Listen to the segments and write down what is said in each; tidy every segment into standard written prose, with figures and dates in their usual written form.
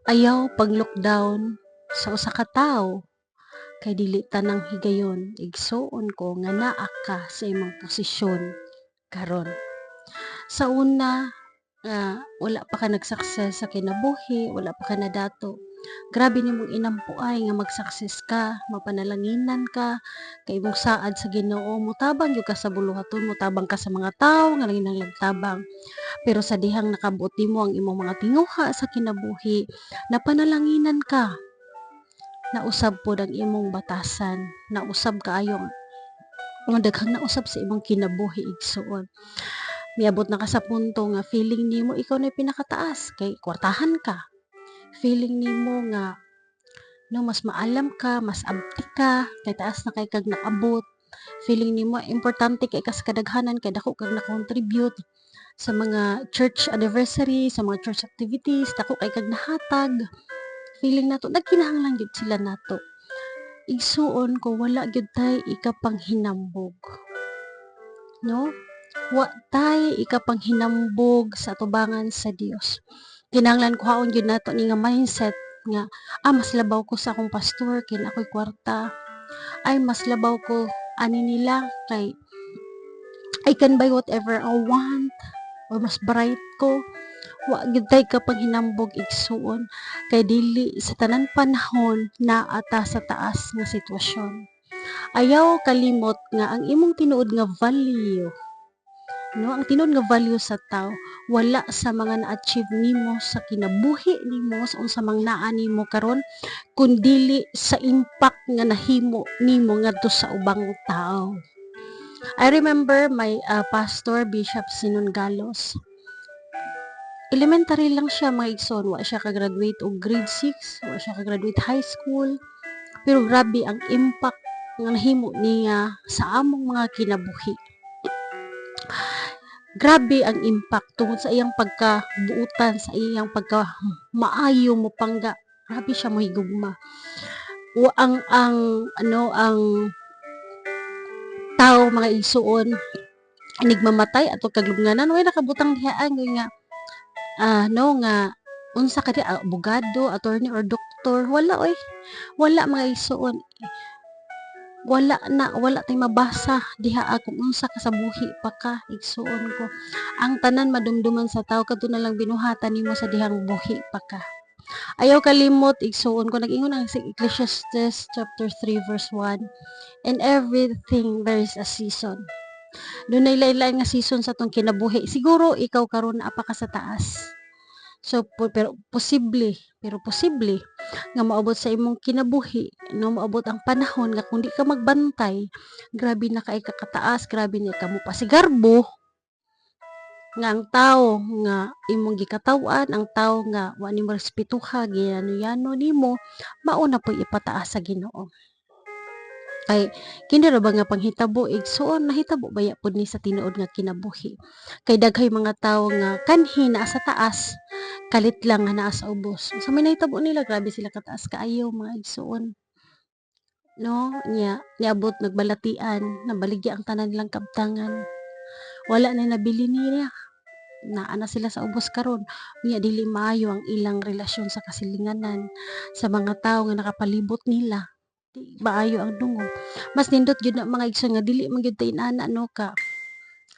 Ayaw pag-lockdown sa usa ka tawo kay dili tanang higayon igsuon ko nga naa ka sa imong posisyon karon. Sa una nga wala pa ka nag-success sa kinabuhi, wala pa ka nadato. Grabe nimong inampuay nga mag-success ka, mapanalanginan ka, kay imong saad sa Ginoo, motabang gyud ka sa buluhaton, motabang ka sa mga tawo nga nanginahanglang tabang. Pero sa dihang nakabuot nimo ang imong mga tinguha sa kinabuhi, napanalanginan ka, nausab pod ang imong batasan, nausab kaayo nga daghang nausab sa imong kinabuhi igsuon. Miabot na ka sa punto nga feeling nimo ikaw na pinakataas kay kwartahan ka. Feeling nimo nga no mas maalam ka, mas abti ka, kay taas na kay kag naabot. Feeling nimo importante kay ka sa kadaghanan kay dako kag na-contribute sa mga church anniversary, sa mga church activities, dako kay kag nahatag. Feeling nato nagkinahanglan gyud sila nato. Igsuon ko wala gyud tay ikapanghinambog. No? Wa tay ikapanghinambog sa atubangan sa Dios. Kinahanglan kuhaon gyud nato ni nga mindset nga mas labaw ko sa akong pastor kay ako'y kwarta. Ay mas labaw ko ani nila kay I can buy whatever I want or mas bright ko. Wa gyud tay kapanghinambog igsuon kay dili sa tanan panahon naata sa taas nga sitwasyon. Ayaw kalimot nga ang imong tinuod nga value, no, ang tinuod nga value sa tao wala sa mga na-achieve nimo sa kinabuhi nimo sa unsa mang naa nimo karon kundili sa impact nga nahimo nimo ngadto sa ubang tao. I remember my pastor Bishop Sinon Galos. Elementary lang siya mga igsoon, wa siya ka-graduate og grade 6, wa siya ka-graduate high school. Pero grabe ang impact nga nahimo niya sa among mga kinabuhi. Grabe ang impact tungod sa iyang pagkabuutan, sa iyang pagka maayo mo pangga. Grabe siya mahigugma. O ang tao mga igsuon nigmamatay ato kaglubnganan way nakabutang dihaan nga nga unsa ka di abogado, attorney or doktor, wala oy. Wala mga igsuon. Wala tay mabasa diha kung unsa ka sa buhi pa ka igsuon ko. Ang tanan madumduman sa tao kadto na lang binuhatan nimo sa dihang buhi pa ka. Ayaw kalimot igsuon ko nag-ingon ang Ecclesiastes chapter 3 verse 1. In everything there is a season. Dunay lain-lain nga season sa tong kinabuhi. Siguro ikaw karon naa pa ka sa taas. So pero posible nga maabot sa imong kinabuhi, no, maabot ang panahon nga kung di ka magbantay, grabe na kay kakataas, grabe na ka mo pasigarbo nga ang tao nga imong gikatawan, ang tao nga wa nimo respetuha, giyano-yano nimo, mao na po'y ipataas sa Ginoo. Kay kini ra ba nga panghitabo igsuon nahitabo baya pod ni sa tinuod nga kinabuhi. Kay daghay mga tawo nga kanhi naa sa taas, kalit lang nga naa sa ubos. Sa may nahitabo nila grabe sila kataas kaayo mga igsuon. No, niabot nagbalatian, nabaligya ang tanan nilang kabtangan. Wala na nabili nila. Naa na sila sa ubos karon. Unya dili maayo ang ilang relasyon sa kasilinganan sa mga tawo nga nakapalibot nila. Di maayo ang dungog. Mas nindot gyud na mga igsoon nga dili man gyud ta inana no ka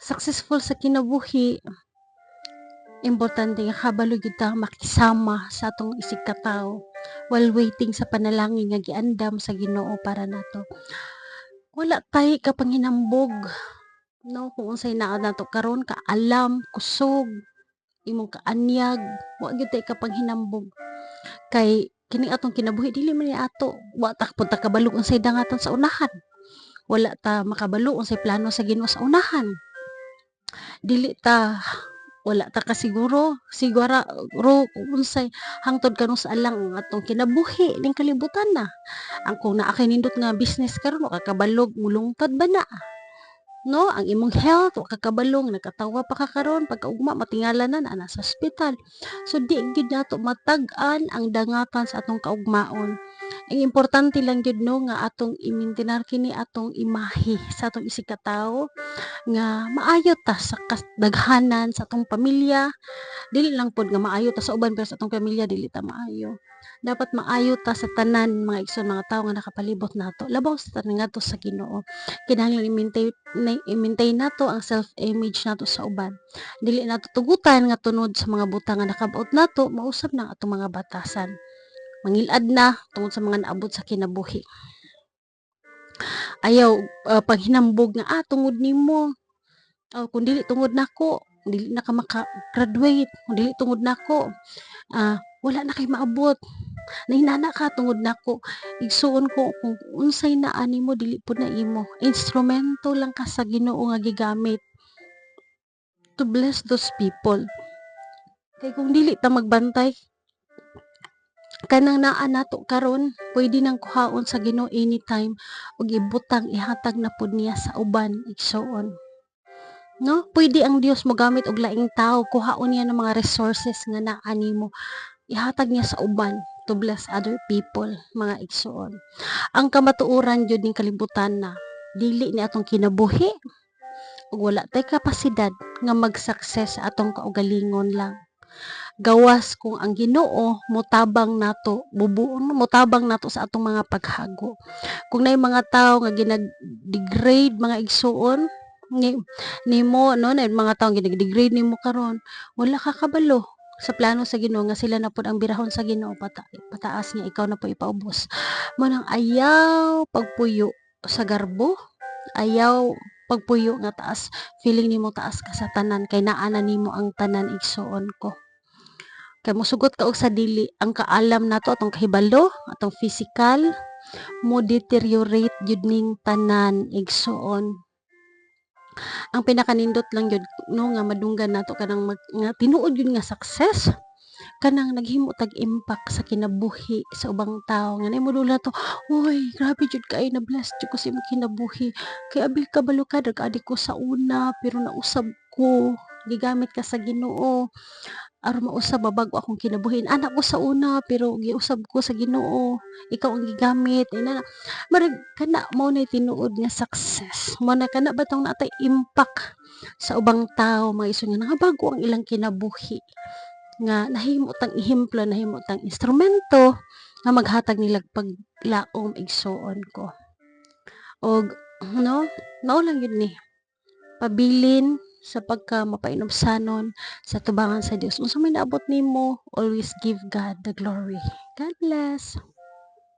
successful sa kinabuhi. Importante nga kabalo gyud ta makisama sa atong isig ka tawo while waiting sa panalangin nga giandam sa Ginoo para nato. Wala tay kapanghinambog no kung unsay naa nato karon ka alam, kusog, imong kaanyag, wa gyud tay kapanghinambog. Kay kining atong kinabuhi dili man ni ato, wa ta pud ta kabalo unsay dangatan sa unahan. Wala ta makabalo unsay plano sa Ginoo sa unahan. Dili ta wala ta kasiguro siguro kung unsay hangtod karon sa alang ang atong kinabuhi ning kalibutan na. Ang kung naa kay nindot nga business karon wa ka kabalog mulungtad ba na. No, ang imong health wa ka kabalong nagkatawa pa ka karon pagkaugma matingala na naa sa ospital. So di gyud nato matag-an ang dangatan sa atong kaugmaon. Ang importante lang jud no nga atong i-maintainer kini atong imahe sa atong isikatawo nga maayo ta sa kasdaghanan sa atong pamilya. Dili lang pod nga maayo ta sa uban pero sa atong pamilya dili ta maayo. Dapat maayo ta sa tanan mga igsoon mga tawo nga nakapalibot nato. Labaw sa tanan ngadto sa Ginoo. Kinahanglan i-maintain nato ang self-image nato sa uban. Dili nato tugutan nga tunod sa mga butang nga nakabaot nato mausab na ang atong mga batasan. Mangilad na tungod sa mga naabot sa kinabuhi. Ayaw panghinambog nga tungod nimo. Kung dili tungod nako, dili na ka maka-graduate, kung dili tungod nako, wala na kay maabot. Nahinana ka tungod nako. Igsuon ko kung unsay naa nimo dili pud na imo. Instrumento lang ka sa Ginoo nga gigamit to bless those people. Kay kung dili ta magbantay kanang naa nato karon, pwede nang kuhaon sa Ginoo anytime ug ibutang ihatag na pud niya sa uban igsuon. No, pwede ang Dios mogamit og laing tao, kuhaon niya ng mga resources nga naa nimo, ihatag niya sa uban to bless other people, mga igsuon. Ang kamatuoran jud ning kalibutan na dili ni atong kinabuhi ug wala tay kapasidad nga mag-success sa atong kaugalingon lang. Gawas kung ang Ginoo motabang nato, bubuon motabang nato sa atong mga paghago. Kung nay mga tawo nga ginag-degrade mga igsuon nimo no na mga tawo ginag-degrade nimo karon, wala ka kabalo sa plano sa Ginoo nga sila na pud ang birahon sa Ginoo pataas nga ikaw na po ipaubos. Mo nang ayaw pagpuyo sa garbo, ayaw pagpuyo nga taas, feeling nimo taas ka sa tanan kay naa na nimo ang tanan igsuon ko. Kay mosugot ka og sa dili ang kaalam nato atong kahibalo, atong physical mo deteriorate jud ning tanan igsuon. Ang pinakanindot lang jud no nga madunggan nato kanang nga tinuod yun nga success kanang naghimo tag impact sa kinabuhi sa ubang tao nga nahimudula to, uy grabe jud kay na bless jud ko sa imong kinabuhi kay abi kabalo ka nag-adik ko sa una pero nausab ko gigamit ka sa Ginoo aron mausab mabago akong kinabuhi. Anak ko sa una pero giusab ko sa Ginoo. Ikaw ang gigamit. Ina marag kana mao nay tinuod nga success. Mao na kana ba tong natay impact sa ubang tao mga iso nga nangabago ang ilang kinabuhi. Nga nahimo tang ehemplo, nahimo tang instrumento nga maghatag nila paglaom igsuon ko. Og no, mao lang yun ni pabilin sa pagka mapainobsanon sa tubangan sa Dios. Unsa may naabot nimo, always give God the glory. God bless.